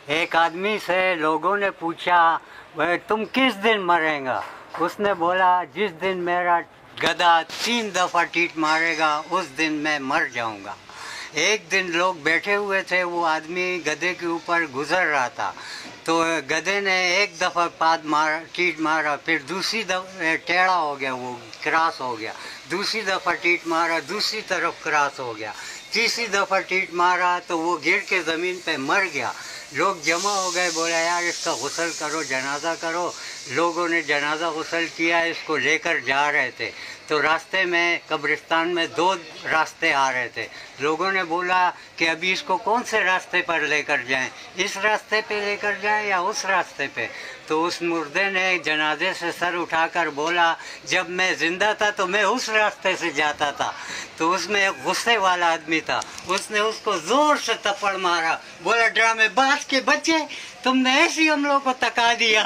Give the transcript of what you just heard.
ایک آدمی سے لوگوں نے پوچھا بھائی تم کس دن مرے گا؟ اس نے بولا جس دن میرا گدھا 3 دفعہ ٹیٹ مارے گا اس دن میں مر جاؤں گا۔ ایک دن لوگ بیٹھے ہوئے تھے، وہ آدمی گدھے کے اوپر گزر رہا تھا، تو گدھے نے ایک دفعہ ٹیٹ مارا، پھر دوسری دفعہ ٹیڑھا ہو گیا، وہ کراس ہو گیا، دوسری دفعہ ٹیٹ مارا، دوسری طرف کراس ہو گیا، تیسری دفعہ ٹیٹ مارا تو وہ گر کے زمین پہ مر گیا۔ لوگ جمع ہو گئے، بولا یار اس کا غسل کرو، جنازہ کرو۔ لوگوں نے جنازہ غسل کیا، اس کو لے کر جا رہے تھے، تو راستے میں قبرستان میں 2 راستے آ رہے تھے۔ لوگوں نے بولا کہ ابھی اس کو کون سے راستے پر لے کر جائیں، اس راستے پہ لے کر جائیں یا اس راستے پہ؟ تو اس مردے نے جنازے سے سر اٹھا کر بولا جب میں زندہ تھا تو میں اس راستے سے جاتا تھا۔ تو اس میں ایک غصے والا آدمی تھا، اس نے اس کو زور سے تھپڑ مارا، بولا ڈرامے باز کے بچے، تم نے ایسی ہم لوگ کو تکا دیا۔